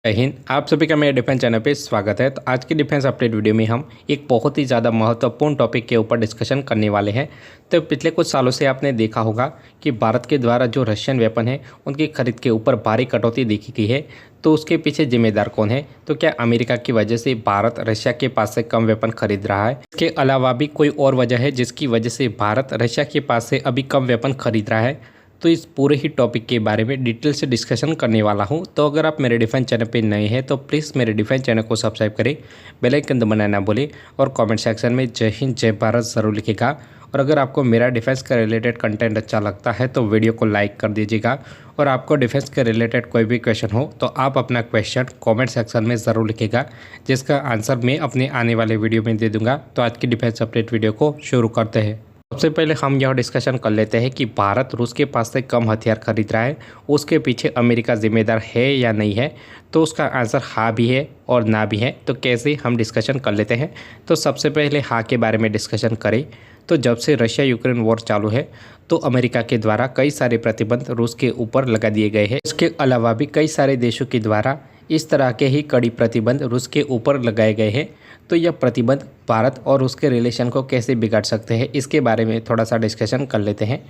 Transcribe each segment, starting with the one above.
जय हिंद। आप सभी का मेरे डिफेंस चैनल पे स्वागत है। तो आज की डिफेंस अपडेट वीडियो में हम एक बहुत ही ज़्यादा महत्वपूर्ण टॉपिक के ऊपर डिस्कशन करने वाले हैं। तो पिछले कुछ सालों से आपने देखा होगा कि भारत के द्वारा जो रशियन वेपन है उनकी खरीद के ऊपर भारी कटौती देखी गई है। तो उसके पीछे जिम्मेदार कौन है? तो क्या अमेरिका की वजह से भारत रशिया के पास से कम वेपन खरीद रहा है? इसके अलावा भी कोई और वजह है जिसकी वजह से भारत रशिया के पास से अभी कम वेपन खरीद रहा है? तो इस पूरे ही टॉपिक के बारे में डिटेल से डिस्कशन करने वाला हूं। तो अगर आप मेरे डिफेंस चैनल पे नए हैं तो प्लीज़ मेरे डिफेंस चैनल को सब्सक्राइब करें, बेल आइकन दबाना ना भूलें और कमेंट सेक्शन में जय हिंद जय भारत ज़रूर लिखेगा। और अगर आपको मेरा डिफेंस का रिलेटेड कंटेंट अच्छा लगता है तो वीडियो को लाइक कर दीजिएगा। और आपको डिफेंस के रिलेटेड कोई भी क्वेश्चन हो तो आप अपना क्वेश्चन कमेंट सेक्शन में ज़रूर लिखेगा, जिसका आंसर मैं अपने आने वाले वीडियो में दे दूँगा। तो आज की डिफेंस अपडेट वीडियो को शुरू करते हैं। सबसे पहले हम यह डिस्कशन कर लेते हैं कि भारत रूस के पास से कम हथियार खरीद रहा है, उसके पीछे अमेरिका जिम्मेदार है या नहीं है? तो उसका आंसर हाँ भी है और ना भी है। तो कैसे हम डिस्कशन कर लेते हैं। तो सबसे पहले हाँ के बारे में डिस्कशन करें तो जब से रशिया यूक्रेन वॉर चालू है तो अमेरिका के द्वारा कई सारे प्रतिबंध रूस के ऊपर लगा दिए गए हैं। इसके अलावा भी कई सारे देशों के द्वारा इस तरह के ही कड़ी प्रतिबंध रूस के ऊपर लगाए गए हैं। तो यह प्रतिबंध भारत और उसके रिलेशन को कैसे बिगाड़ सकते हैं, इसके बारे में थोड़ा सा डिस्कशन कर लेते हैं।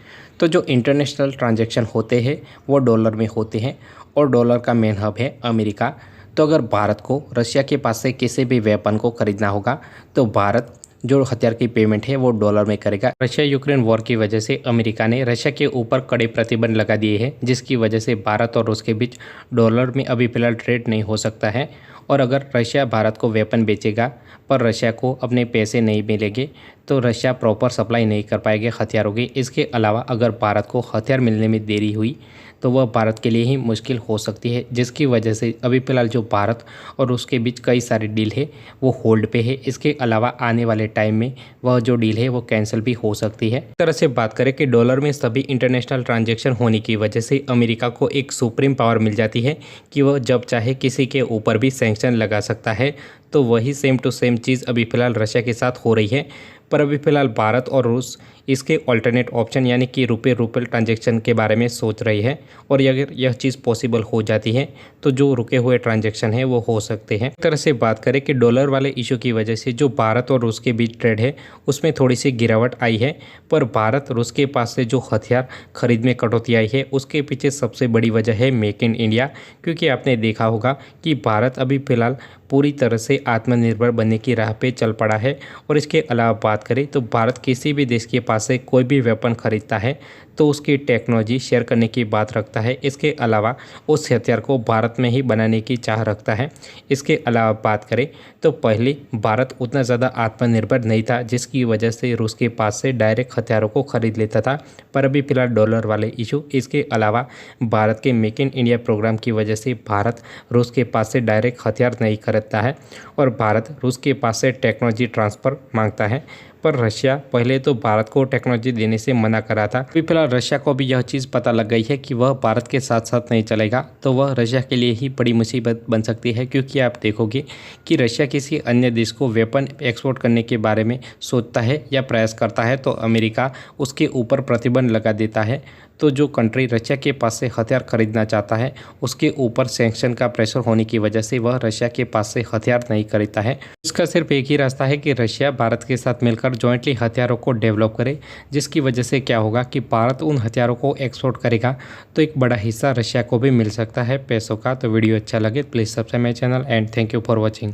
तो जो इंटरनेशनल ट्रांजैक्शन होते हैं वो डॉलर में होते हैं और डॉलर का मेन हब है अमेरिका। तो अगर भारत को रशिया के पास से किसी भी वेपन को खरीदना होगा तो भारत जो हथियार की पेमेंट है वो डॉलर में करेगा। रशिया यूक्रेन वॉर की वजह से अमेरिका ने रशिया के ऊपर कड़े प्रतिबंध लगा दिए हैं, जिसकी वजह से भारत और रूस के बीच डॉलर में अभी फिलहाल ट्रेड नहीं हो सकता है। और अगर रशिया भारत को वेपन बेचेगा पर रशिया को अपने पैसे नहीं मिलेंगे तो रशिया प्रॉपर सप्लाई नहीं कर पाएगा हथियारों की। इसके अलावा अगर भारत को हथियार मिलने में देरी हुई तो वह भारत के लिए ही मुश्किल हो सकती है, जिसकी वजह से अभी फ़िलहाल जो भारत और उसके बीच कई सारी डील है वो होल्ड पे है। इसके अलावा आने वाले टाइम में वह जो डील है वो कैंसिल भी हो सकती है। इस तरह से बात करें कि डॉलर में सभी इंटरनेशनल ट्रांजैक्शन होने की वजह से अमेरिका को एक सुप्रीम पावर मिल जाती है कि वह जब चाहे किसी के ऊपर भी सैंक्शन लगा सकता है। तो वही सेम टू सेम चीज़ अभी फ़िलहाल रशिया के साथ हो रही है। पर अभी फ़िलहाल भारत और रूस इसके ऑल्टरनेट ऑप्शन यानी कि रुपये रूपल ट्रांजैक्शन के बारे में सोच रही है। और अगर यह चीज़ पॉसिबल हो जाती है तो जो रुके हुए ट्रांजैक्शन है वो हो सकते हैं। एक तरह से बात करें कि डॉलर वाले इशू की वजह से जो भारत और रूस के बीच ट्रेड है उसमें थोड़ी सी गिरावट आई है। पर भारत रूस के पास से जो हथियार खरीद में कटौती आई है उसके पीछे सबसे बड़ी वजह है मेक इन इंडिया। क्योंकि आपने देखा होगा कि भारत अभी फ़िलहाल पूरी तरह से आत्मनिर्भर बनने की राह पे चल पड़ा है। और इसके अलावा बात करें तो भारत किसी भी देश के पास से कोई भी वेपन खरीदता है तो उसकी टेक्नोलॉजी शेयर करने की बात रखता है। इसके अलावा उस हथियार को भारत में ही बनाने की चाह रखता है। इसके अलावा बात करें तो पहले भारत उतना ज़्यादा आत्मनिर्भर नहीं था, जिसकी वजह से रूस के पास से डायरेक्ट हथियारों को खरीद लेता था। पर अभी फ़िलहाल डॉलर वाले इशू, इसके अलावा भारत के मेक इन इंडिया प्रोग्राम की वजह से भारत रूस के पास से डायरेक्ट हथियार नहीं खरीदता है और भारत रूस के पास से टेक्नोलॉजी ट्रांसफ़र मांगता है। पर रशिया पहले तो भारत को टेक्नोलॉजी देने से मना करा था। अभी फिलहाल रशिया को भी यह चीज़ पता लग गई है कि वह भारत के साथ साथ नहीं चलेगा, तो वह रशिया के लिए ही बड़ी मुसीबत बन सकती है। क्योंकि आप देखोगे कि रशिया किसी अन्य देश को वेपन एक्सपोर्ट करने के बारे में सोचता है या प्रयास करता है तो अमेरिका उसके ऊपर प्रतिबंध लगा देता है। तो जो कंट्री रशिया के पास से हथियार खरीदना चाहता है उसके ऊपर सैंक्शन का प्रेशर होने की वजह से वह रशिया के पास से हथियार नहीं खरीदता है। इसका सिर्फ एक ही रास्ता है कि रशिया भारत के साथ मिलकर जॉइंटली हथियारों को डेवलप करे, जिसकी वजह से क्या होगा कि भारत उन हथियारों को एक्सपोर्ट करेगा तो एक बड़ा हिस्सा रशिया को भी मिल सकता है पैसों का। तो वीडियो अच्छा लगे please subscribe my channel and thank you for watching.